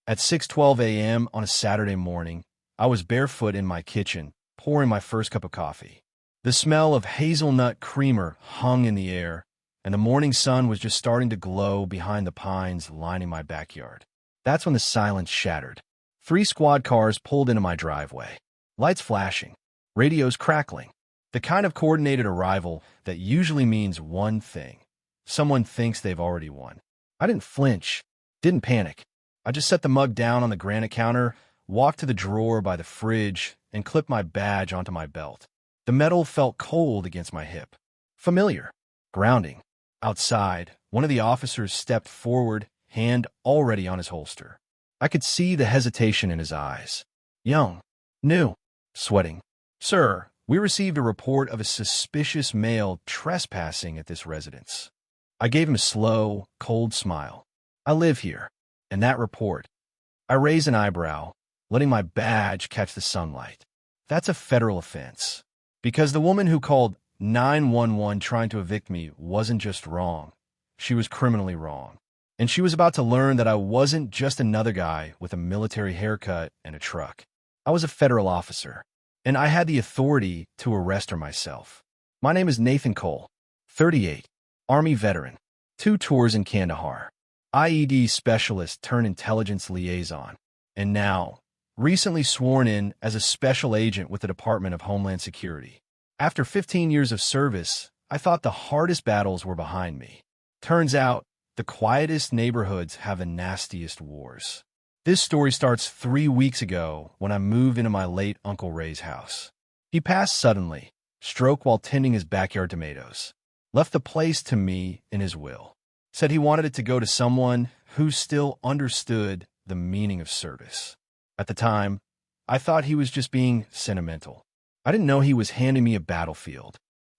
At 6:12 a.m. on a Saturday morning, I was barefoot in my kitchen, pouring my first cup of coffee. The smell of hazelnut creamer hung in the air, and the morning sun was just starting to glow behind the pines lining my backyard. That's when the silence shattered. 3 squad cars pulled into my driveway. Lights flashing, radios crackling. The kind of coordinated arrival that usually means one thing. Someone thinks they've already won. I didn't flinch, didn't panic. I just set the mug down on the granite counter, walked to the drawer by the fridge, and clipped my badge onto my belt. The metal felt cold against my hip. Familiar. Grounding. Outside, one of the officers stepped forward, hand already on his holster. I could see the hesitation in his eyes. Young. New. Sweating. Sir, we received a report of a suspicious male trespassing at this residence. I gave him a slow, cold smile. I live here. And that report. I raised an eyebrow, letting my badge catch the sunlight. That's a federal offense. Because the woman who called 911 trying to evict me wasn't just wrong. She was criminally wrong. And she was about to learn that I wasn't just another guy with a military haircut and a truck. I was a federal officer, and I had the authority to arrest her myself. My name is Nathan Cole, 38, Army veteran, 2 tours in Kandahar, IED specialist turned intelligence liaison, and now, recently sworn in as a special agent with the Department of Homeland Security. After 15 years of service, I thought the hardest battles were behind me. Turns out, the quietest neighborhoods have the nastiest wars. This story starts 3 weeks ago when I moved into my late Uncle Ray's house. He passed suddenly, stroke while tending his backyard tomatoes. Left the place to me in his will. Said he wanted it to go to someone who still understood the meaning of service. At the time, I thought he was just being sentimental. I didn't know he was handing me a battlefield.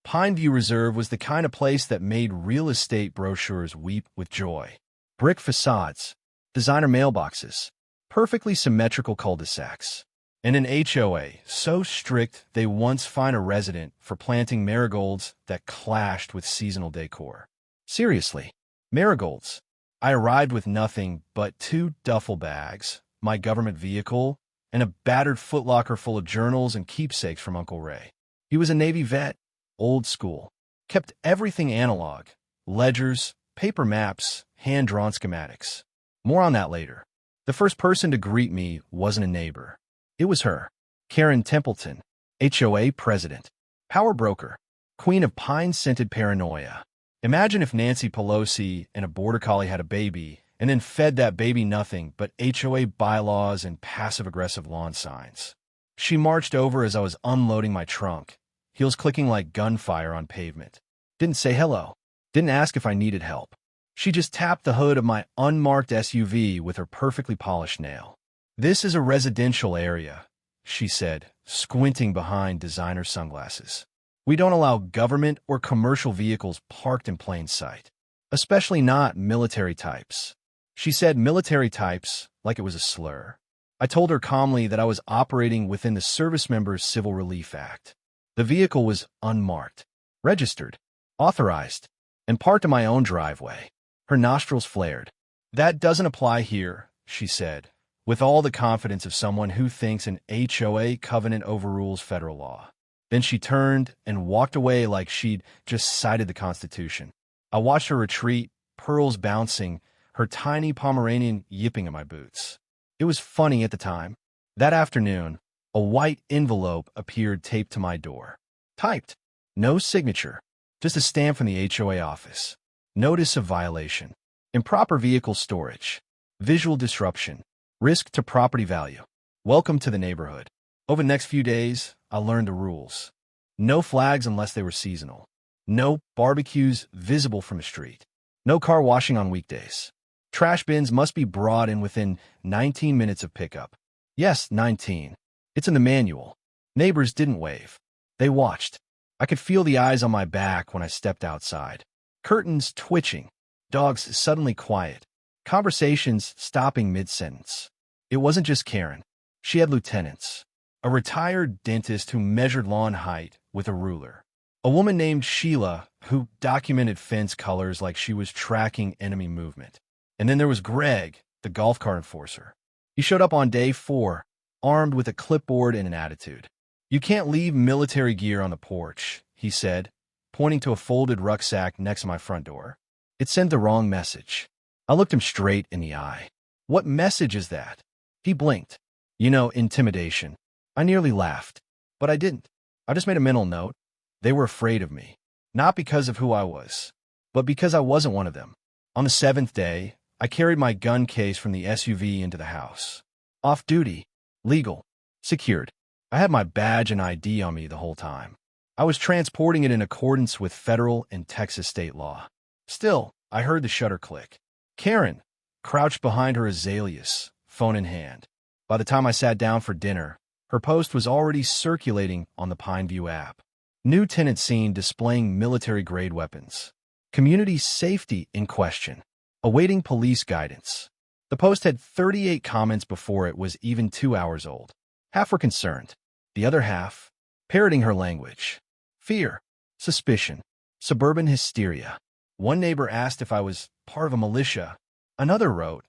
Pineview Reserve was the kind of place that made real estate brochures weep with joy. Brick facades, designer mailboxes, perfectly symmetrical cul-de-sacs, and an HOA so strict they once fined a resident for planting marigolds that clashed with seasonal decor. Seriously, marigolds. I arrived with nothing but 2 duffel bags, my government vehicle, and a battered footlocker full of journals and keepsakes from Uncle Ray. He was a Navy vet, old school, kept everything analog, ledgers, paper maps, hand-drawn schematics. More on that later. The first person to greet me wasn't a neighbor. It was her, Karen Templeton, HOA president, power broker, queen of pine-scented paranoia. Imagine if Nancy Pelosi and a border collie had a baby and then fed that baby nothing but HOA bylaws and passive-aggressive lawn signs. She marched over as I was unloading my trunk, heels clicking like gunfire on pavement. Didn't say hello. Didn't ask if I needed help. She just tapped the hood of my unmarked SUV with her perfectly polished nail. "This is a residential area," she said, squinting behind designer sunglasses. "We don't allow government or commercial vehicles parked in plain sight, especially not military types." She said military types like it was a slur. I told her calmly that I was operating within the Service Members Civil Relief Act. The vehicle was unmarked, registered, authorized, and parked in my own driveway. Her nostrils flared. "That doesn't apply here," she said, with all the confidence of someone who thinks an HOA covenant overrules federal law. Then she turned and walked away like she'd just cited the Constitution. I watched her retreat, pearls bouncing, her tiny Pomeranian yipping at my boots. It was funny at the time. That afternoon, a white envelope appeared taped to my door. Typed. No signature. Just a stamp from the HOA office. Notice of violation. Improper vehicle storage. Visual disruption. Risk to property value. Welcome to the neighborhood. Over the next few days, I learned the rules. No flags unless they were seasonal. No barbecues visible from the street. No car washing on weekdays. Trash bins must be brought in within 19 minutes of pickup. Yes, 19. It's in the manual. Neighbors didn't wave. They watched. I could feel the eyes on my back when I stepped outside. Curtains twitching. Dogs suddenly quiet. Conversations stopping mid-sentence. It wasn't just Karen. She had lieutenants. A retired dentist who measured lawn height with a ruler. A woman named Sheila who documented fence colors like she was tracking enemy movement. And then there was Greg, the golf cart enforcer. He showed up on day 4, armed with a clipboard and an attitude. "You can't leave military gear on the porch," he said, pointing to a folded rucksack next to my front door. It sent the wrong message. I looked him straight in the eye. "What message is that?" He blinked. Intimidation. I nearly laughed, but I didn't. I just made a mental note. They were afraid of me, not because of who I was, but because I wasn't one of them. On the 7th day, I carried my gun case from the SUV into the house. Off-duty, legal, secured. I had my badge and ID on me the whole time. I was transporting it in accordance with federal and Texas state law. Still, I heard the shutter click. Karen crouched behind her azaleas, phone in hand. By the time I sat down for dinner, her post was already circulating on the Pineview app. New tenant seen displaying military-grade weapons. Community safety in question. Awaiting police guidance. The post had 38 comments before it was even 2 hours old. Half were concerned. The other half, parroting her language. Fear, suspicion, suburban hysteria. One neighbor asked if I was part of a militia. Another wrote,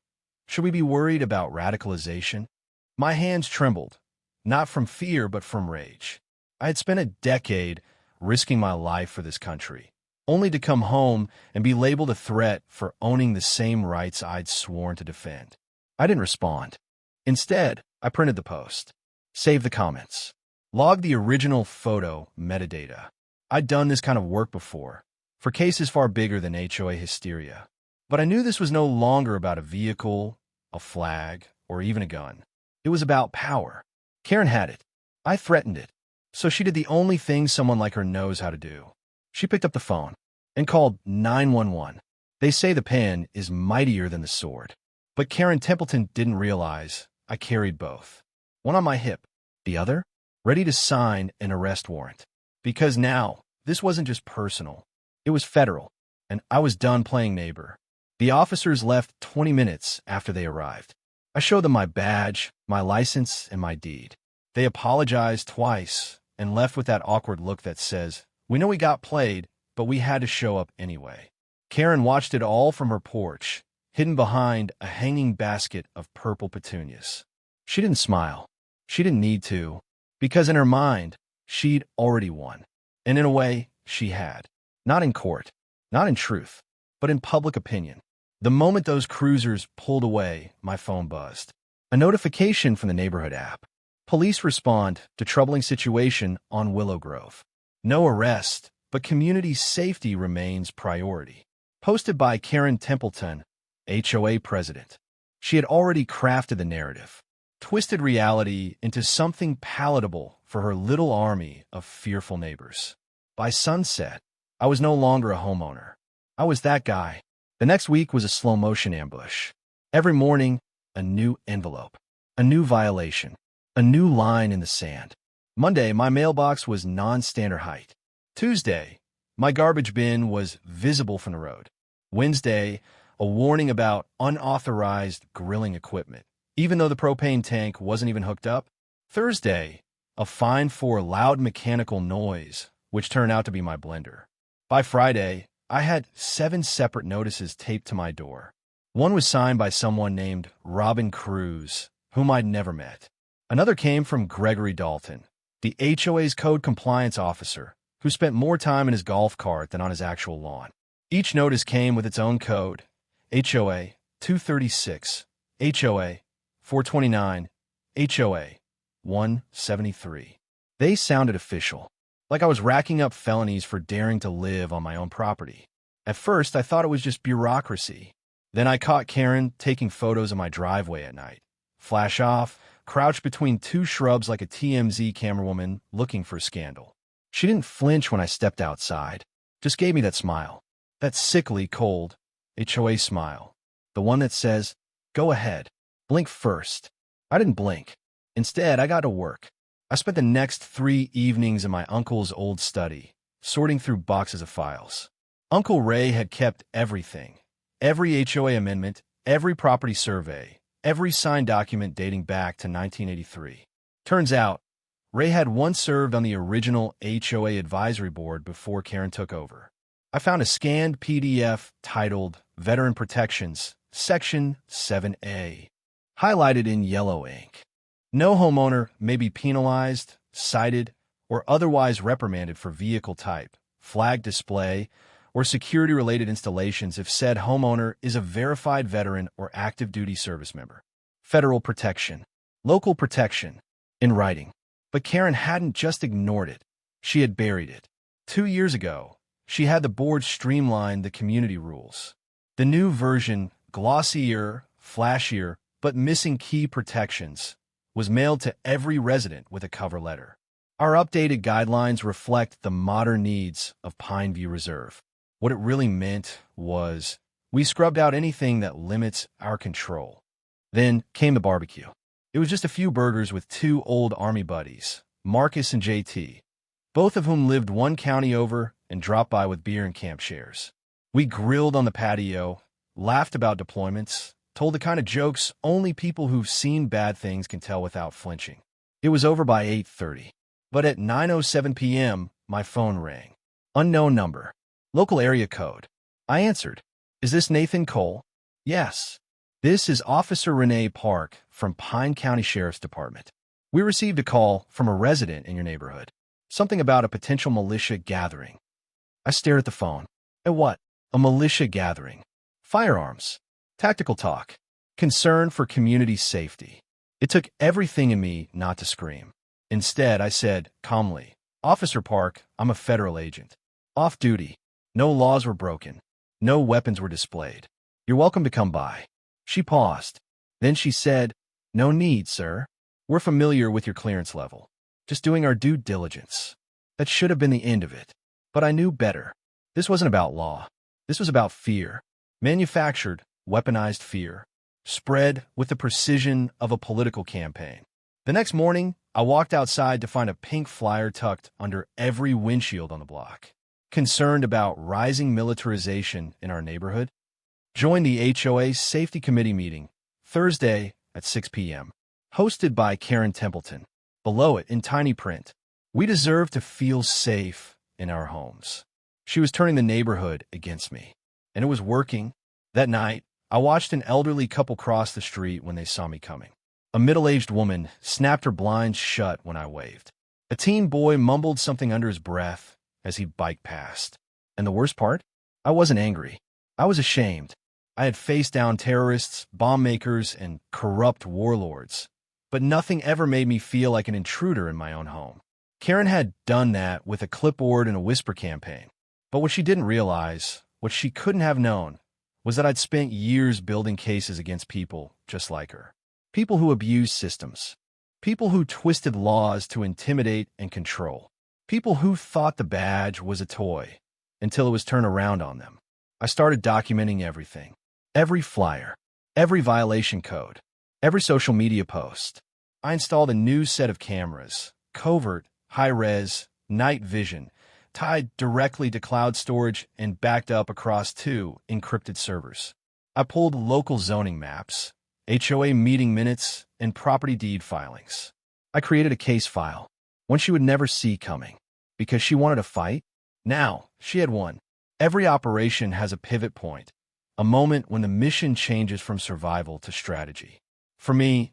"Should we be worried about radicalization?" My hands trembled, not from fear but from rage. I had spent a decade risking my life for this country, only to come home and be labeled a threat for owning the same rights I'd sworn to defend. I didn't respond. Instead, I printed the post, saved the comments, logged the original photo metadata. I'd done this kind of work before, for cases far bigger than HOA hysteria. But I knew this was no longer about a vehicle, a flag, or even a gun. It was about power. Karen had it. I threatened it. So she did the only thing someone like her knows how to do. She picked up the phone and called 911. They say the pen is mightier than the sword. But Karen Templeton didn't realize I carried both. One on my hip, the other ready to sign an arrest warrant. Because now, this wasn't just personal. It was federal, and I was done playing neighbor. The officers left 20 minutes after they arrived. I showed them my badge, my license, and my deed. They apologized twice and left with that awkward look that says, "We know we got played, but we had to show up anyway." Karen watched it all from her porch, hidden behind a hanging basket of purple petunias. She didn't smile. She didn't need to, because in her mind, she'd already won. And in a way, she had. Not in court, not in truth, but in public opinion. The moment those cruisers pulled away, my phone buzzed. A notification from the Neighborhood app. Police respond to troubling situation on Willow Grove. No arrest, but community safety remains priority. Posted by Karen Templeton, HOA president. She had already crafted the narrative, twisted reality into something palatable for her little army of fearful neighbors. By sunset, I was no longer a homeowner. I was that guy. The next week was a slow-motion ambush. Every morning, a new envelope, a new violation, a new line in the sand. Monday, my mailbox was non-standard height. Tuesday, my garbage bin was visible from the road. Wednesday, a warning about unauthorized grilling equipment, even though the propane tank wasn't even hooked up. Thursday, a fine for loud mechanical noise, which turned out to be my blender. By Friday, I had 7 separate notices taped to my door. One was signed by someone named Robin Cruz, whom I'd never met. Another came from Gregory Dalton, the HOA's code compliance officer, who spent more time in his golf cart than on his actual lawn. Each notice came with its own code: HOA 236, HOA 429, HOA 173. They sounded official, like I was racking up felonies for daring to live on my own property. At first, I thought it was just bureaucracy. Then I caught Karen taking photos of my driveway at night. Flash off, crouched between 2 shrubs like a TMZ camerawoman looking for scandal. She didn't flinch when I stepped outside, just gave me that smile. That sickly, cold HOA smile. The one that says, "Go ahead, blink first." I didn't blink. Instead, I got to work. I spent the next 3 evenings in my uncle's old study, sorting through boxes of files. Uncle Ray had kept everything. Every HOA amendment, every property survey, every signed document dating back to 1983. Turns out, Ray had once served on the original HOA advisory board before Karen took over. I found a scanned PDF titled Veteran Protections, Section 7A. highlighted in yellow ink. No homeowner may be penalized, cited, or otherwise reprimanded for vehicle type, flag display, or security-related installations if said homeowner is a verified veteran or active duty service member. Federal protection. Local protection. In writing. But Karen hadn't just ignored it. She had buried it. 2 years ago, she had the board streamline the community rules. The new version, glossier, flashier, but missing key protections, was mailed to every resident with a cover letter. Our updated guidelines reflect the modern needs of Pineview Reserve. What it really meant was we scrubbed out anything that limits our control. Then came the barbecue. It was just a few burgers with 2 old Army buddies, Marcus and JT, both of whom lived 1 county over and dropped by with beer and camp shares. We grilled on the patio, laughed about deployments, told the kind of jokes only people who've seen bad things can tell without flinching. It was over by 8:30. But at 9:07 p.m., my phone rang. Unknown number. Local area code. I answered. Is this Nathan Cole? Yes. This is Officer Renee Park from Pine County Sheriff's Department. We received a call from a resident in your neighborhood. Something about a potential militia gathering. I stared at the phone. At what? A militia gathering. Firearms. Tactical talk. Concern for community safety. It took everything in me not to scream. Instead, I said, calmly, Officer Park, I'm a federal agent. Off duty. No laws were broken. No weapons were displayed. You're welcome to come by. She paused. Then she said, No need, sir. We're familiar with your clearance level. Just doing our due diligence. That should have been the end of it. But I knew better. This wasn't about law. This was about fear. Manufactured, weaponized fear. Spread with the precision of a political campaign. The next morning, I walked outside to find a pink flyer tucked under every windshield on the block. Concerned about rising militarization in our neighborhood? Join the HOA Safety Committee meeting, Thursday at 6 p.m. Hosted by Karen Templeton. Below it, in tiny print, we deserve to feel safe in our homes. She was turning the neighborhood against me. And it was working. That night, I watched an elderly couple cross the street when they saw me coming. A middle-aged woman snapped her blinds shut when I waved. A teen boy mumbled something under his breath as he biked past. And the worst part? I wasn't angry. I was ashamed. I had faced down terrorists, bomb makers, and corrupt warlords. But nothing ever made me feel like an intruder in my own home. Karen had done that with a clipboard and a whisper campaign. But what she didn't realize, what she couldn't have known, was that I'd spent years building cases against people just like her. People who abused systems. People who twisted laws to intimidate and control. People who thought the badge was a toy until it was turned around on them. I started documenting everything. Every flyer. Every violation code. Every social media post. I installed a new set of cameras. Covert, high-res, night vision, tied directly to cloud storage and backed up across 2 encrypted servers. I pulled local zoning maps, HOA meeting minutes, and property deed filings. I created a case file, one she would never see coming. Because she wanted a fight? Now, she had won. Every operation has a pivot point, a moment when the mission changes from survival to strategy. For me,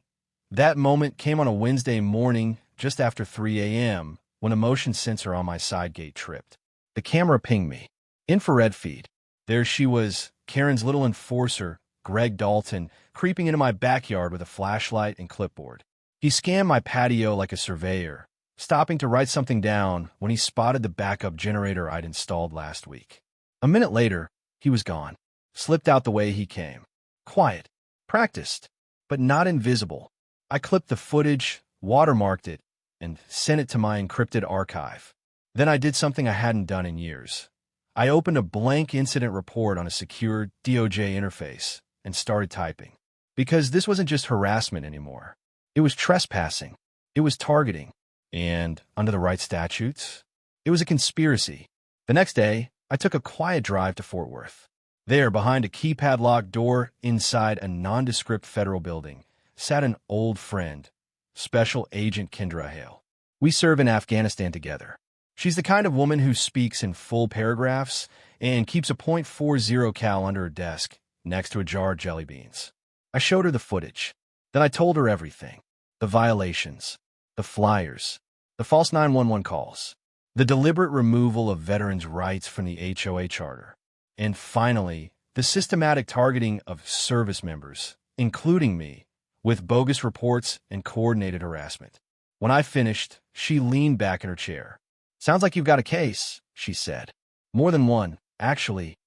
that moment came on a Wednesday morning just after 3 a.m. when a motion sensor on my side gate tripped. The camera pinged me. Infrared feed. There she was, Karen's little enforcer, Greg Dalton, creeping into my backyard with a flashlight and clipboard. He scanned my patio like a surveyor, stopping to write something down when he spotted the backup generator I'd installed last week. A minute later, he was gone, slipped out the way he came. Quiet, practiced, but not invisible. I clipped the footage, watermarked it, and sent it to my encrypted archive. Then I did something I hadn't done in years. I opened a blank incident report on a secure DOJ interface and started typing. Because this wasn't just harassment anymore. It was trespassing. It was targeting. And, under the right statutes, it was a conspiracy. The next day, I took a quiet drive to Fort Worth. There, behind a keypad-locked door inside a nondescript federal building, sat an old friend, Special Agent Kendra Hale. We serve in Afghanistan together. She's the kind of woman who speaks in full paragraphs and keeps a .40 cal under her desk next to a jar of jelly beans. I showed her the footage. Then I told her everything. The violations, the flyers, the false 911 calls, the deliberate removal of veterans' rights from the HOA charter, and finally, the systematic targeting of service members, including me, with bogus reports and coordinated harassment. When I finished, she leaned back in her chair. "Sounds like you've got a case," she said. "More than one, actually."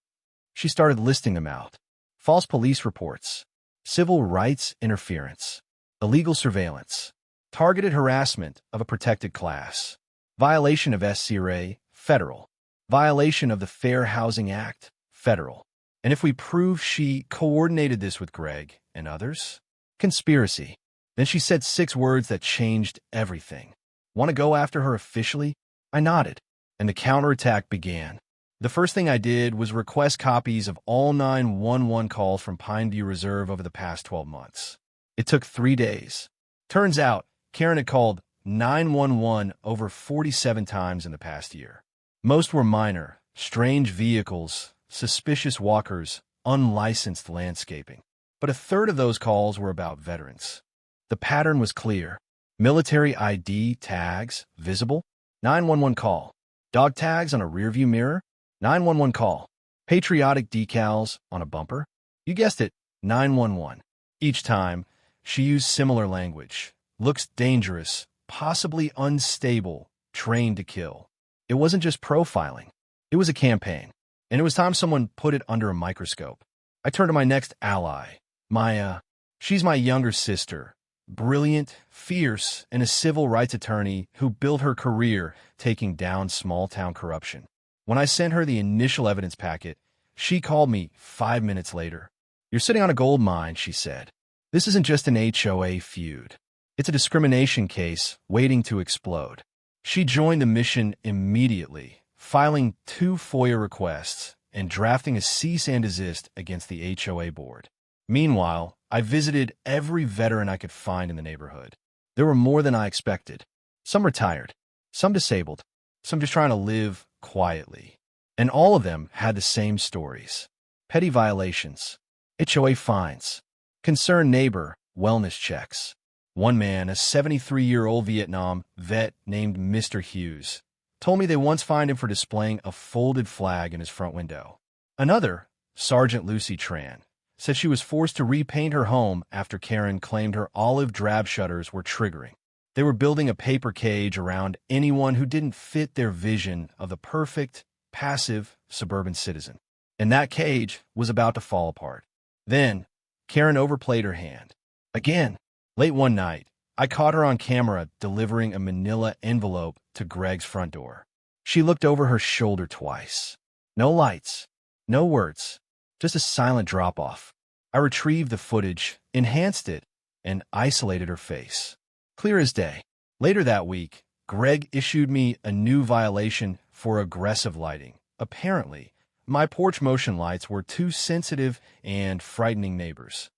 She started listing them out. False police reports, civil rights interference, illegal surveillance, targeted harassment of a protected class, violation of SCRA, federal, violation of the Fair Housing Act, federal. And if we prove she coordinated this with Greg and others, conspiracy. Then she said 6 words that changed everything. "Want to go after her officially?" I nodded, and the counterattack began. The first thing I did was request copies of all 911 calls from Pineview Reserve over the past 12 months. It took 3 days. Turns out, Karen had called 911 over 47 times in the past year. Most were minor, strange vehicles, suspicious walkers, unlicensed landscaping. But a third of those calls were about veterans. The pattern was clear. Military ID tags visible, 911 call. Dog tags on a rearview mirror, 911 call. Patriotic decals on a bumper. You guessed it, 911. Each time, she used similar language. Looks dangerous, possibly unstable, trained to kill. It wasn't just profiling. It was a campaign. And it was time someone put it under a microscope. I turned to my next ally, Maya. She's my younger sister. Brilliant, fierce, and a civil rights attorney who built her career taking down small-town corruption. When I sent her the initial evidence packet, she called me 5 minutes later. "You're sitting on a gold mine," she said. "This isn't just an HOA feud. It's a discrimination case waiting to explode." She joined the mission immediately, filing 2 FOIA requests and drafting a cease and desist against the HOA board. Meanwhile, I visited every veteran I could find in the neighborhood. There were more than I expected. Some retired, some disabled, some just trying to live quietly. And all of them had the same stories. Petty violations, HOA fines, concerned neighbor wellness checks. One man, a 73-year-old Vietnam vet named Mr. Hughes, told me they once fined him for displaying a folded flag in his front window. Another, Sergeant Lucy Tran, said she was forced to repaint her home after Karen claimed her olive drab shutters were triggering. They were building a paper cage around anyone who didn't fit their vision of the perfect, passive suburban citizen. And that cage was about to fall apart. Then, Karen overplayed her hand. Again, late one night, I caught her on camera delivering a manila envelope to Greg's front door. She looked over her shoulder twice. No lights, no words. Just a silent drop-off. I retrieved the footage, enhanced it, and isolated her face. Clear as day. Later that week, Greg issued me a new violation for aggressive lighting. Apparently, my porch motion lights were too sensitive and frightening neighbors.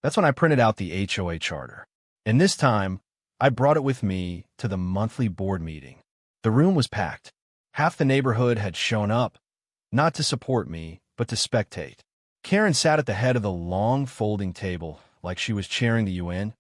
That's when I printed out the HOA charter. And this time, I brought it with me to the monthly board meeting. The room was packed. Half the neighborhood had shown up, not to support me, but to spectate. Karen sat at the head of the long folding table like she was chairing the UN.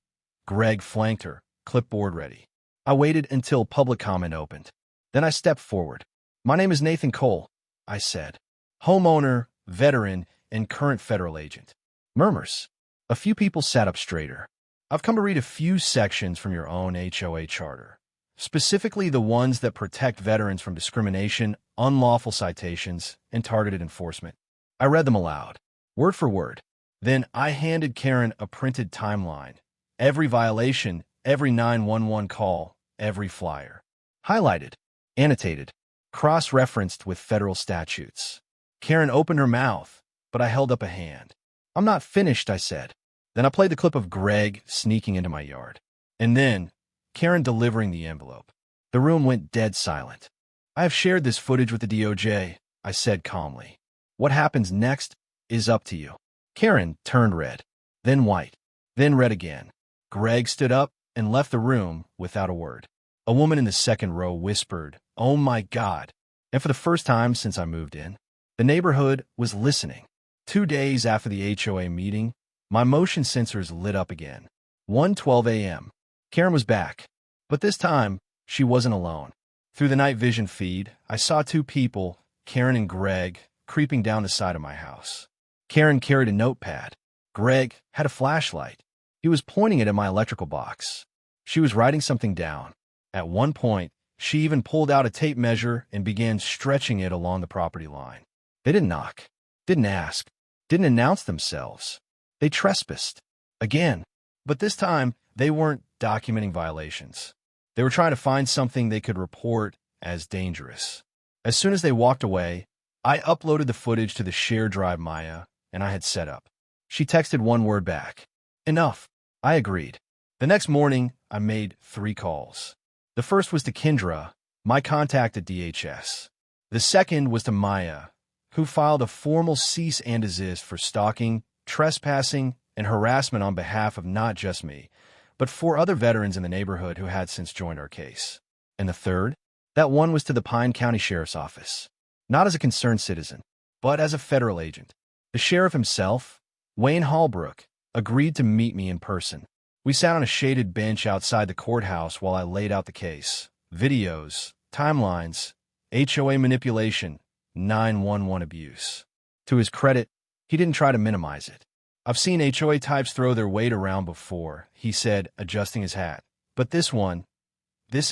Greg flanked her, clipboard ready. I waited until public comment opened. Then I stepped forward. "My name is Nathan Cole," I said. "Homeowner, veteran, and current federal agent." Murmurs. A few people sat up straighter. "I've come to read a few sections from your own HOA charter, specifically the ones that protect veterans from discrimination, unlawful citations, and targeted enforcement." I read them aloud, word for word. Then I handed Karen a printed timeline. Every violation, every 911 call, every flyer. Highlighted, annotated, cross-referenced with federal statutes. Karen opened her mouth, but I held up a hand. "I'm not finished," I said. Then I played the clip of Greg sneaking into my yard. And then, Karen delivering the envelope. The room went dead silent. "I have shared this footage with the DOJ," I said calmly. "What happens next is up to you." Karen turned red, then white, then red again. Greg stood up and left the room without a word. A woman in the second row whispered, "Oh my God." And for the first time since I moved in, the neighborhood was listening. 2 days after the HOA meeting, my motion sensors lit up again. 1:12 a.m. Karen was back, but this time, she wasn't alone. Through the night vision feed, I saw two people, Karen and Greg, creeping down the side of my house. Karen carried a notepad. Greg had a flashlight. He was pointing it at my electrical box. She was writing something down. At one point, she even pulled out a tape measure and began stretching it along the property line. They didn't knock, didn't ask, didn't announce themselves. They trespassed. Again. But this time, they weren't documenting violations. They were trying to find something they could report as dangerous. As soon as they walked away, I uploaded the footage to the shared drive Maya, and I had set up. She texted one word back. Enough. I agreed. The next morning, I made 3 calls. The first was to Kendra, my contact at DHS. The second was to Maya, who filed a formal cease and desist for stalking, trespassing, and harassment on behalf of not just me, but 4 other veterans in the neighborhood who had since joined our case. And the third? That one was to the Pine County Sheriff's Office. Not as a concerned citizen, but as a federal agent. The sheriff himself, Wayne Hallbrook, agreed to meet me in person. We sat on a shaded bench outside the courthouse while I laid out the case. Videos, timelines, HOA manipulation, 911 abuse. To his credit, he didn't try to minimize it. I've seen HOA types throw their weight around before, he said, adjusting his hat. But this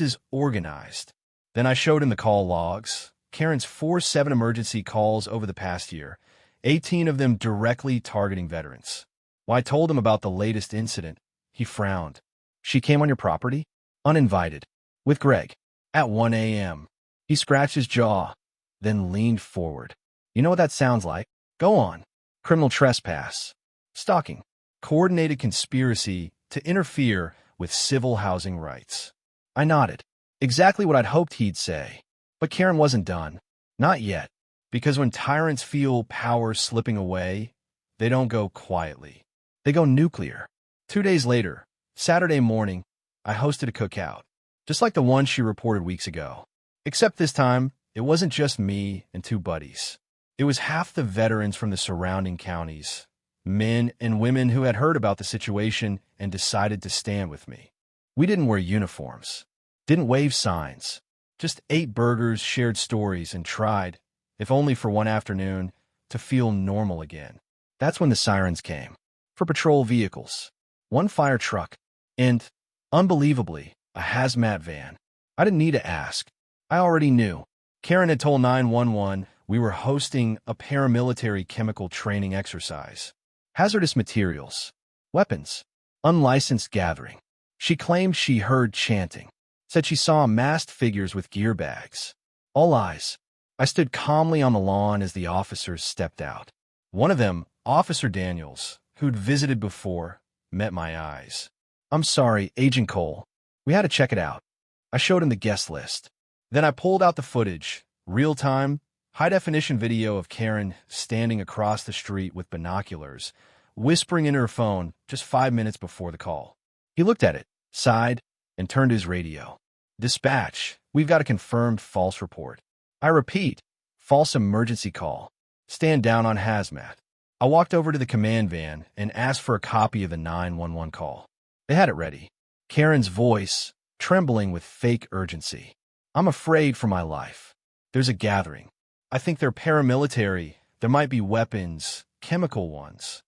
is organized. Then I showed him the call logs, Karen's 4-7 emergency calls over the past year, 18 of them directly targeting veterans. When I told him about the latest incident, he frowned. She came on your property? Uninvited. With Greg. At 1 a.m. He scratched his jaw, then leaned forward. You know what that sounds like? Go on. Criminal trespass. Stalking. Coordinated conspiracy to interfere with civil housing rights. I nodded. Exactly what I'd hoped he'd say. But Karen wasn't done. Not yet. Because when tyrants feel power slipping away, they don't go quietly. They go nuclear. 2 days later, Saturday morning, I hosted a cookout. Just like the one she reported weeks ago. Except this time, it wasn't just me and 2 buddies. It was half the veterans from the surrounding counties. Men and women who had heard about the situation and decided to stand with me. We didn't wear uniforms, didn't wave signs, just ate burgers, shared stories, and tried, if only for one afternoon, to feel normal again. That's when the sirens came. For patrol vehicles, 1 fire truck, and, unbelievably, a hazmat van. I didn't need to ask. I already knew. Karen had told 911 we were hosting a paramilitary chemical training exercise. Hazardous materials, weapons, unlicensed gathering. She claimed she heard chanting, said she saw masked figures with gear bags. All eyes. I stood calmly on the lawn as the officers stepped out. One of them, Officer Daniels, who'd visited before, met my eyes. I'm sorry, Agent Cole. We had to check it out. I showed him the guest list. Then I pulled out the footage, real-time, high-definition video of Karen standing across the street with binoculars, whispering into her phone just 5 minutes before the call. He looked at it, sighed, and turned to his radio. Dispatch, we've got a confirmed false report. I repeat, false emergency call. Stand down on hazmat. I walked over to the command van and asked for a copy of the 911 call. They had it ready. Karen's voice, trembling with fake urgency. I'm afraid for my life. There's a gathering. I think they're paramilitary. There might be weapons, chemical ones.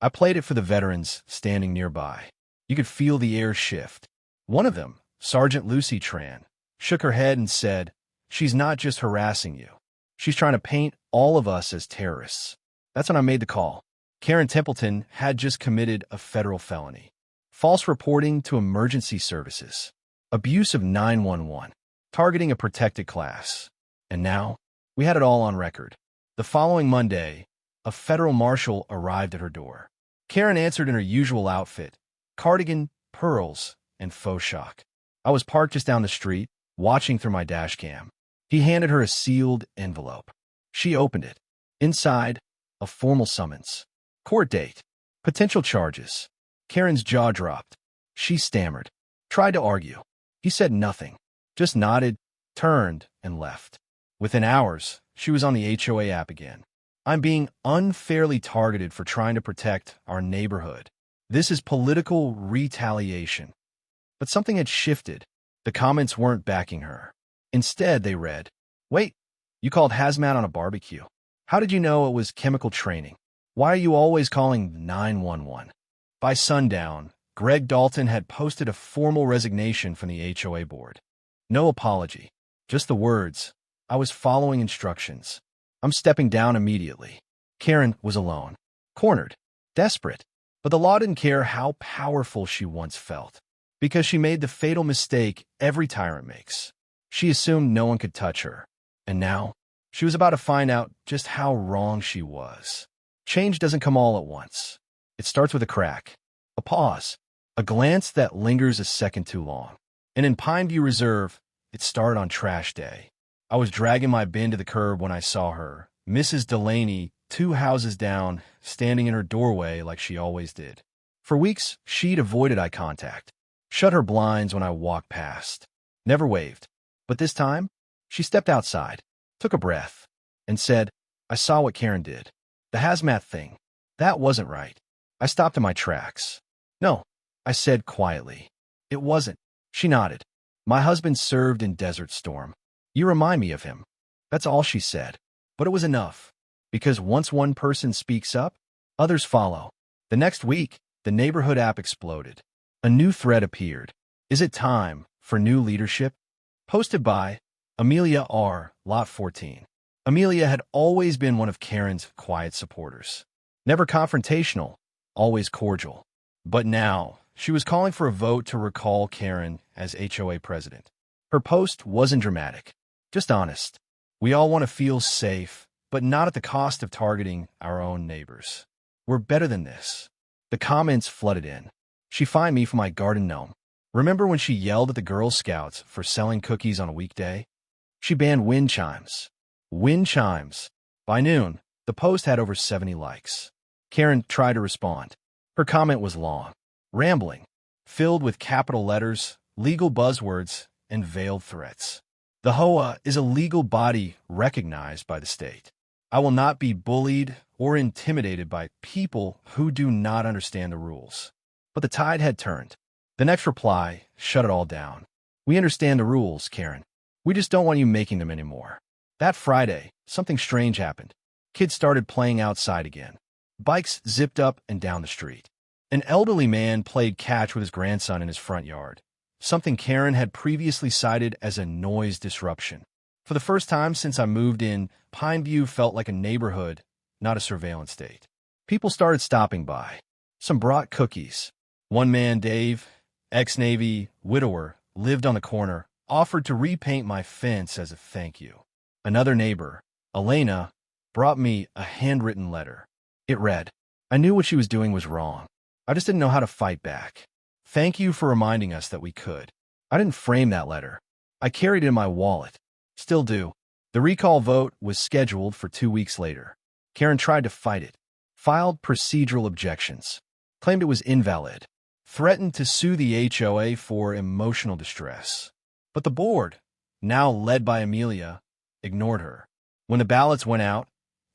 I played it for the veterans standing nearby. You could feel the air shift. One of them, Sergeant Lucy Tran, shook her head and said, she's not just harassing you. She's trying to paint all of us as terrorists. That's when I made the call. Karen Templeton had just committed a federal felony. False reporting to emergency services. Abuse of 911. Targeting a protected class. And now, we had it all on record. The following Monday, a federal marshal arrived at her door. Karen answered in her usual outfit, cardigan, pearls, and faux shock. I was parked just down the street, watching through my dash cam. He handed her a sealed envelope. She opened it. Inside, a formal summons. Court date. Potential charges. Karen's jaw dropped. She stammered. Tried to argue. He said nothing. Just nodded, turned, and left. Within hours, she was on the HOA app again. I'm being unfairly targeted for trying to protect our neighborhood. This is political retaliation. But something had shifted. The comments weren't backing her. Instead, they read, "Wait, you called hazmat on a barbecue? How did you know it was chemical training? Why are you always calling 911? By sundown, Greg Dalton had posted a formal resignation from the HOA board. No apology, just the words, "I was following instructions. I'm stepping down immediately." Karen was alone, cornered, desperate. But the law didn't care how powerful she once felt, because she made the fatal mistake every tyrant makes. She assumed no one could touch her, and now she was about to find out just how wrong she was. Change doesn't come all at once. It starts with a crack, a pause, a glance that lingers a second too long. And in Pineview Reserve, it started on trash day. I was dragging my bin to the curb when I saw her, Mrs. Delaney, 2 houses down, standing in her doorway like she always did. For weeks, she'd avoided eye contact, shut her blinds when I walked past, never waved. But this time, she stepped outside, took a breath, and said, "I saw what Karen did. The hazmat thing. That wasn't right." I stopped in my tracks. "No," I said quietly. "It wasn't." She nodded. "My husband served in Desert Storm. You remind me of him." That's all she said. But it was enough. Because once one person speaks up, others follow. The next week, the Neighborhood app exploded. A new thread appeared. "Is it time for new leadership?" Posted by Amelia R., Lot 14. Amelia had always been one of Karen's quiet supporters. Never confrontational, always cordial. But now, she was calling for a vote to recall Karen as HOA president. Her post wasn't dramatic, just honest. We all want to feel safe, but not at the cost of targeting our own neighbors. We're better than this. The comments flooded in. She fined me for my garden gnome. Remember when she yelled at the Girl Scouts for selling cookies on a weekday? She banned wind chimes. Wind chimes. By noon, the post had over 70 likes. Karen tried to respond. Her comment was long, rambling, filled with capital letters, legal buzzwords, and veiled threats. The HOA is a legal body recognized by the state. I will not be bullied or intimidated by people who do not understand the rules. But the tide had turned. The next reply shut it all down. "We understand the rules, Karen. We just don't want you making them anymore." That Friday, something strange happened. Kids started playing outside again. Bikes zipped up and down the street. An elderly man played catch with his grandson in his front yard, something Karen had previously cited as a noise disruption. For the first time since I moved in, Pineview felt like a neighborhood, not a surveillance state. People started stopping by. Some brought cookies. One man, Dave, ex-Navy, widower, lived on the corner, offered to repaint my fence as a thank you. Another neighbor, Elena, brought me a handwritten letter. It read, "I knew what she was doing was wrong. I just didn't know how to fight back. Thank you for reminding us that we could." I didn't frame that letter. I carried it in my wallet. Still do. The recall vote was scheduled for 2 weeks later. Karen tried to fight it, filed procedural objections, claimed it was invalid, threatened to sue the HOA for emotional distress. But the board, now led by Amelia, ignored her. When the ballots went out,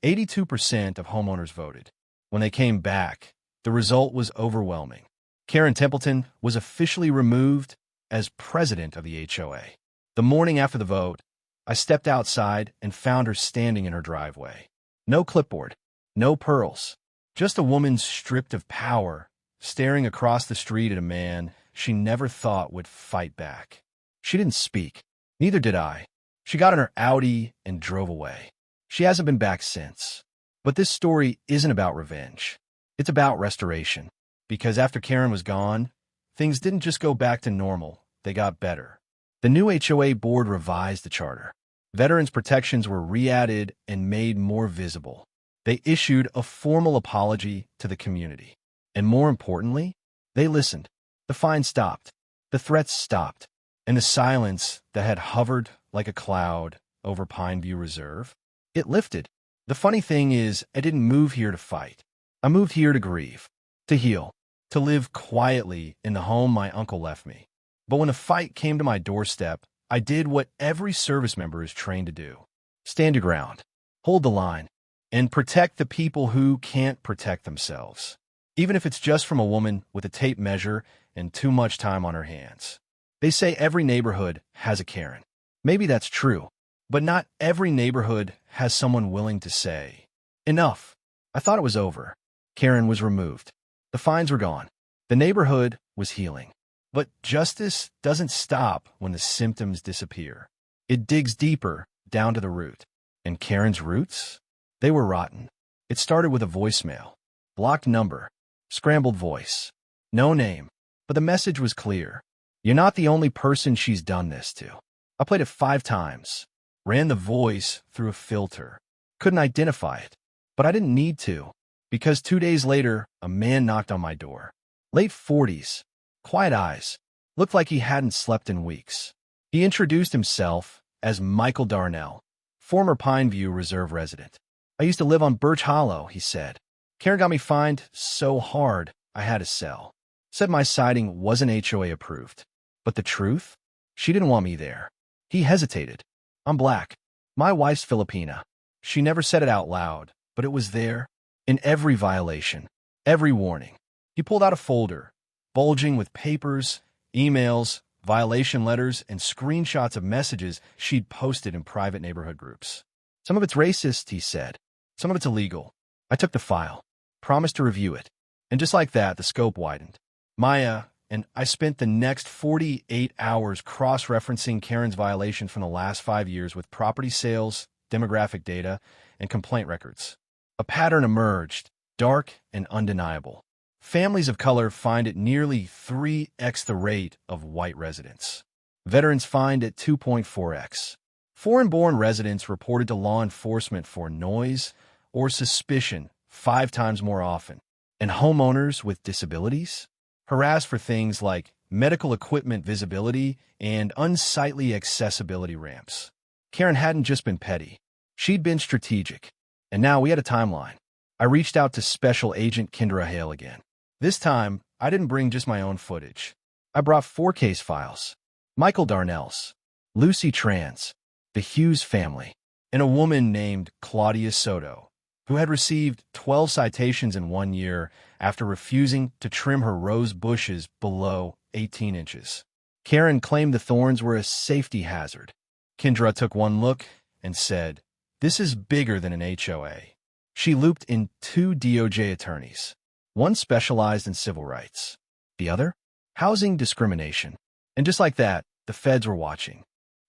82% of homeowners voted. When they came back, the result was overwhelming. Karen Templeton was officially removed as president of the HOA. The morning after the vote, I stepped outside and found her standing in her driveway. No clipboard, no pearls, just a woman stripped of power, staring across the street at a man she never thought would fight back. She didn't speak. Neither did I. She got in her Audi and drove away. She hasn't been back since. But this story isn't about revenge. It's about restoration. Because after Karen was gone, things didn't just go back to normal, they got better. The new HOA board revised the charter. Veterans' protections were re-added and made more visible. They issued a formal apology to the community. And more importantly, they listened. The fines stopped. The threats stopped. And the silence that had hovered like a cloud over Pineview Reserve, it lifted. The funny thing is, I didn't move here to fight. I moved here to grieve, to heal, to live quietly in the home my uncle left me. But when the fight came to my doorstep, I did what every service member is trained to do. Stand your ground, hold the line, and protect the people who can't protect themselves. even if it's just from a woman with a tape measure and too much time on her hands. They say every neighborhood has a Karen. Maybe that's true, but not every neighborhood has someone willing to say, "Enough." I thought it was over. Karen was removed. The fines were gone. The neighborhood was healing. But justice doesn't stop when the symptoms disappear. It digs deeper, down to the root. And Karen's roots? They were rotten. It started with a voicemail. Blocked number. Scrambled voice. No name. But the message was clear. You're not the only person she's done this to. I played it 5 times. Ran the voice through a filter. Couldn't identify it. But I didn't need to. Because 2 days later, a man knocked on my door. Late 40s. Quiet eyes. Looked like he hadn't slept in weeks. He introduced himself as Michael Darnell, former Pineview Reserve resident. I used to live on Birch Hollow, he said. Karen got me fined so hard I had to sell. Said my siding wasn't HOA approved. But the truth? She didn't want me there. He hesitated. I'm black. My wife's Filipina. She never said it out loud, but it was there. In every violation. Every warning. He pulled out a folder, bulging with papers, emails, violation letters, and screenshots of messages she'd posted in private neighborhood groups. Some of it's racist, he said. Some of it's illegal. I took the file, promised to review it. And just like that, the scope widened. Maya and I spent the next 48 hours cross-referencing Karen's violations from the last 5 years with property sales, demographic data, and complaint records. A pattern emerged, dark and undeniable. Families of color fined at nearly 3x the rate of white residents. Veterans fined at 2.4x. Foreign-born residents reported to law enforcement for noise or suspicion 5 times more often. And homeowners with disabilities? Harassed for things like medical equipment visibility and unsightly accessibility ramps. Karen hadn't just been petty. She'd been strategic. And now we had a timeline. I reached out to Special Agent Kendra Hale again. This time, I didn't bring just my own footage. I brought 4 case files. Michael Darnell's, Lucy Tran's, the Hughes family, and a woman named Claudia Soto, who had received 12 citations in 1 year after refusing to trim her rose bushes below 18 inches. Karen claimed the thorns were a safety hazard. Kendra took one look and said, "This is bigger than an HOA." She looped in 2 DOJ attorneys. One specialized in civil rights. The other? Housing discrimination. And just like that, the feds were watching.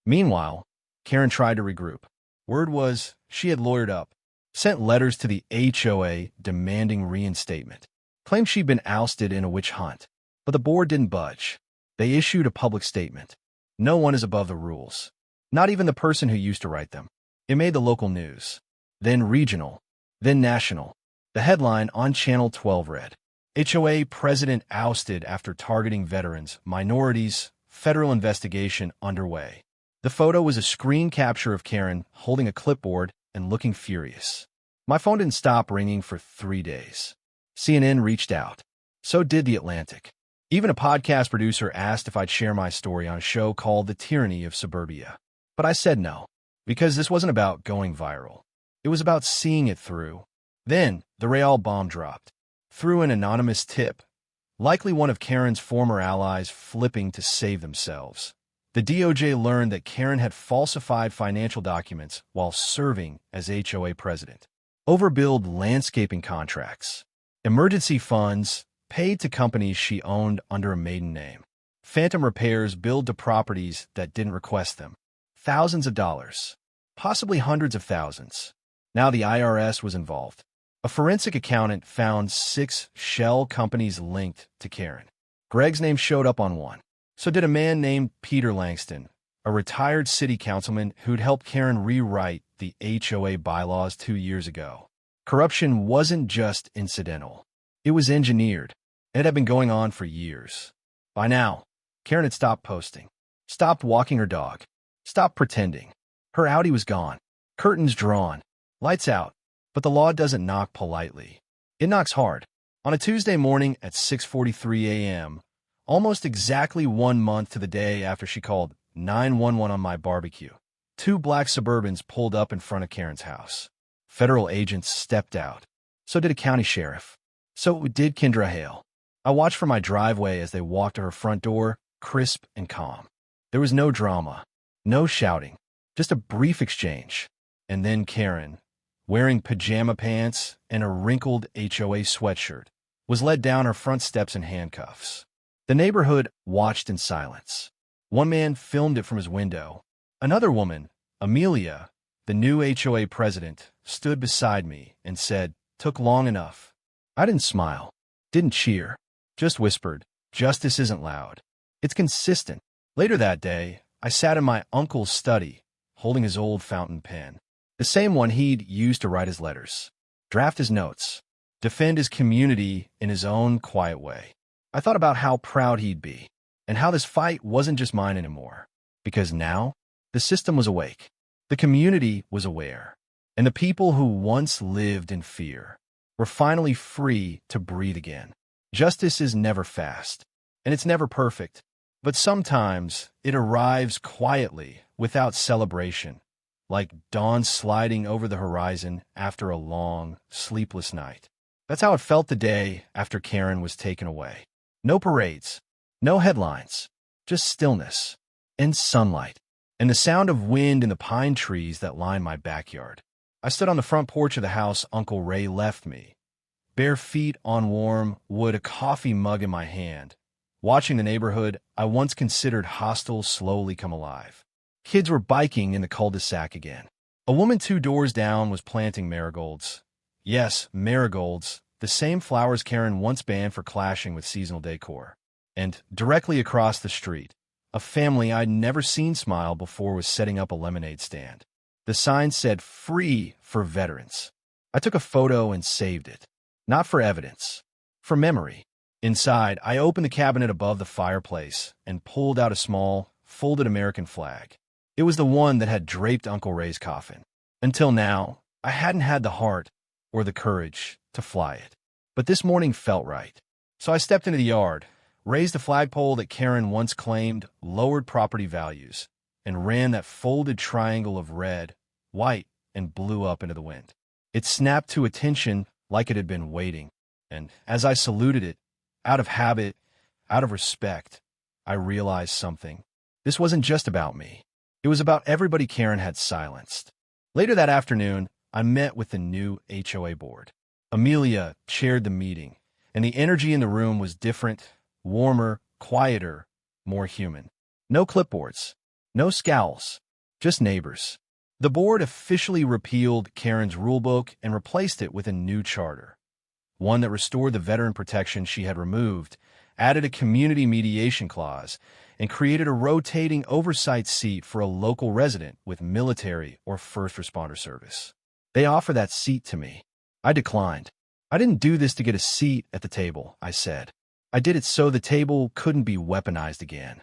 Meanwhile, Karen tried to regroup. Word was she had lawyered up, sent letters to the HOA demanding reinstatement, claimed she'd been ousted in a witch hunt. But the board didn't budge. They issued a public statement. No one is above the rules. Not even the person who used to write them. It made the local news. Then regional. Then national. The headline on Channel 12 read, HOA president ousted after targeting veterans, minorities, federal investigation underway. The photo was a screen capture of Karen holding a clipboard and looking furious. My phone didn't stop ringing for 3 days. CNN reached out. So did The Atlantic. Even a podcast producer asked if I'd share my story on a show called The Tyranny of Suburbia. But I said no, because this wasn't about going viral. It was about seeing it through. Then, the Real bomb dropped. Through an anonymous tip, likely one of Karen's former allies flipping to save themselves. The DOJ learned that Karen had falsified financial documents while serving as HOA president. Overbilled landscaping contracts. Emergency funds paid to companies she owned under a maiden name. Phantom repairs billed to properties that didn't request them. Thousands of dollars. Possibly hundreds of thousands. Now the IRS was involved. A forensic accountant found 6 shell companies linked to Karen. Greg's name showed up on one. So did a man named Peter Langston, a retired city councilman who'd helped Karen rewrite the HOA bylaws 2 years ago. Corruption wasn't just incidental. It was engineered, and it had been going on for years. By now, Karen had stopped posting, stopped walking her dog, stopped pretending. Her Audi was gone, curtains drawn, lights out. But the law doesn't knock politely. It knocks hard. On a Tuesday morning at 6:43 a.m., almost exactly 1 month to the day after she called 911 on my barbecue, 2 black Suburbans pulled up in front of Karen's house. Federal agents stepped out. So did a county sheriff. So did Kendra Hale. I watched from my driveway as they walked to her front door, crisp and calm. There was no drama, no shouting, just a brief exchange. And then Karen, wearing pajama pants and a wrinkled HOA sweatshirt, was led down her front steps in handcuffs. The neighborhood watched in silence. One man filmed it from his window. Another woman, Amelia, the new HOA president, stood beside me and said, "Took long enough." I didn't smile, didn't cheer, just whispered, "Justice isn't loud. It's consistent." Later that day, I sat in my uncle's study, holding his old fountain pen, the same one he'd used to write his letters, draft his notes, defend his community in his own quiet way. I thought about how proud he'd be, and how this fight wasn't just mine anymore, because now the system was awake, the community was aware, and the people who once lived in fear were finally free to breathe again. Justice is never fast, and it's never perfect, but sometimes it arrives quietly, without celebration, like dawn sliding over the horizon after a long, sleepless night. That's how it felt the day after Karen was taken away. No parades, no headlines, just stillness and sunlight, and the sound of wind in the pine trees that line my backyard. I stood on the front porch of the house Uncle Ray left me, bare feet on warm wood, a coffee mug in my hand, watching the neighborhood I once considered hostile slowly come alive. Kids were biking in the cul-de-sac again. A woman 2 doors down was planting marigolds. Yes, marigolds, the same flowers Karen once banned for clashing with seasonal decor. And directly across the street, a family I'd never seen smile before was setting up a lemonade stand. The sign said, "Free for veterans." I took a photo and saved it. Not for evidence, for memory. Inside, I opened the cabinet above the fireplace and pulled out a small, folded American flag. It was the one that had draped Uncle Ray's coffin. Until now, I hadn't had the heart or the courage to fly it. But this morning felt right. So I stepped into the yard, raised the flagpole that Karen once claimed lowered property values, and ran that folded triangle of red, white, and blue up into the wind. It snapped to attention like it had been waiting, and as I saluted it, out of habit, out of respect, I realized something. This wasn't just about me. It was about everybody Karen had silenced. Later that afternoon, I met with the new HOA board. Amelia chaired the meeting, and the energy in the room was different, warmer, quieter, more human. No clipboards, no scowls, just neighbors. The board officially repealed Karen's rulebook and replaced it with a new charter, one that restored the veteran protection she had removed, added a community mediation clause, and created a rotating oversight seat for a local resident with military or first responder service. They offered that seat to me. I declined. "I didn't do this to get a seat at the table," I said. "I did it so the table couldn't be weaponized again."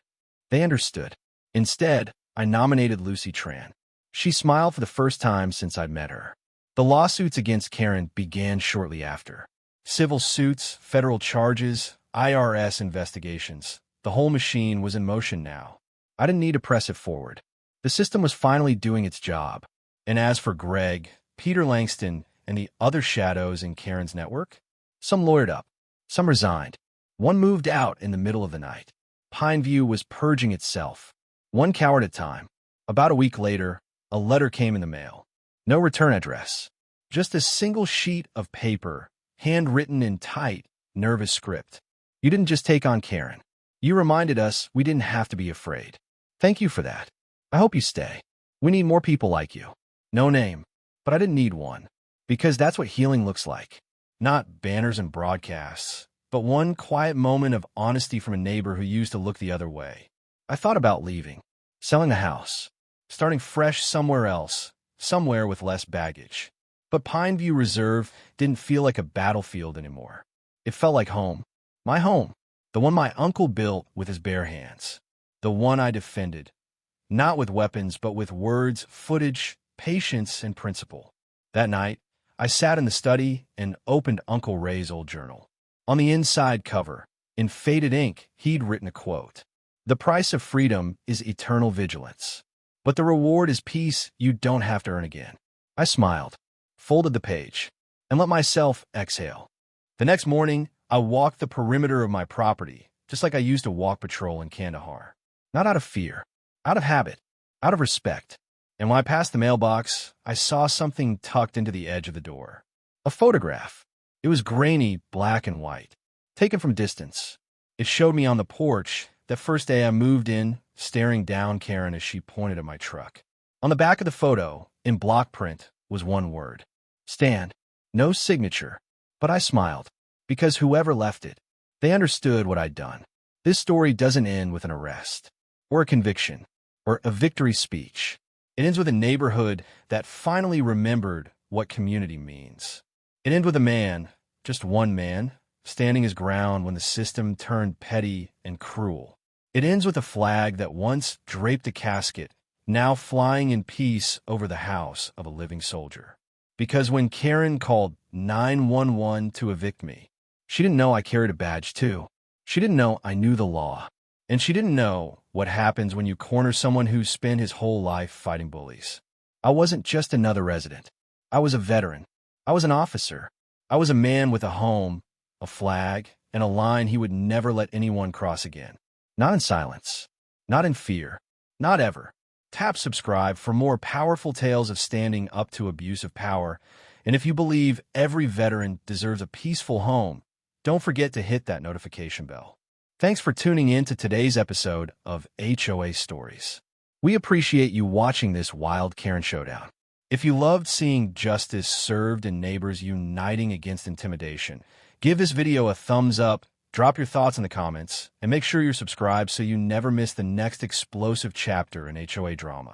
They understood. Instead, I nominated Lucy Tran. She smiled for the first time since I'd met her. The lawsuits against Karen began shortly after. Civil suits, federal charges, IRS investigations. The whole machine was in motion now. I didn't need to press it forward. The system was finally doing its job. And as for Greg, Peter Langston, and the other shadows in Karen's network, some lawyered up, some resigned. One moved out in the middle of the night. Pineview was purging itself, one coward at a time. About a week later, a letter came in the mail. No return address. Just a single sheet of paper, handwritten in tight, nervous script. "You didn't just take on Karen. You reminded us we didn't have to be afraid. Thank you for that. I hope you stay. We need more people like you." No name, but I didn't need one, because that's what healing looks like. Not banners and broadcasts, but one quiet moment of honesty from a neighbor who used to look the other way. I thought about leaving, selling the house, starting fresh somewhere else, somewhere with less baggage. But Pineview Reserve didn't feel like a battlefield anymore. It felt like home. My home. The one my uncle built with his bare hands. The one I defended. Not with weapons, but with words, footage, patience, and principle. That night, I sat in the study and opened Uncle Ray's old journal. On the inside cover, in faded ink, he'd written a quote. "The price of freedom is eternal vigilance, but the reward is peace you don't have to earn again." I smiled, folded the page, and let myself exhale. The next morning, I walked the perimeter of my property, just like I used to walk patrol in Kandahar. Not out of fear, out of habit, out of respect. And when I passed the mailbox, I saw something tucked into the edge of the door. A photograph. It was grainy, black and white, taken from distance. It showed me on the porch that first day I moved in, staring down Karen as she pointed at my truck. On the back of the photo, in block print, was one word: stand. No signature, but I smiled, because whoever left it, they understood what I'd done. This story doesn't end with an arrest, or a conviction, or a victory speech. It ends with a neighborhood that finally remembered what community means. It ends with a man, just one man, standing his ground when the system turned petty and cruel. It ends with a flag that once draped a casket, now flying in peace over the house of a living soldier. Because when Karen called 911 to evict me, she didn't know I carried a badge too. She didn't know I knew the law. And she didn't know what happens when you corner someone who's spent his whole life fighting bullies. I wasn't just another resident. I was a veteran. I was an officer. I was a man with a home, a flag, and a line he would never let anyone cross again. Not in silence. Not in fear. Not ever. Tap subscribe for more powerful tales of standing up to abuse of power. And if you believe every veteran deserves a peaceful home, don't forget to hit that notification bell. Thanks for tuning in to today's episode of HOA Stories. We appreciate you watching this wild Karen showdown. If you loved seeing justice served and neighbors uniting against intimidation, give this video a thumbs up, drop your thoughts in the comments, and make sure you're subscribed so you never miss the next explosive chapter in HOA drama.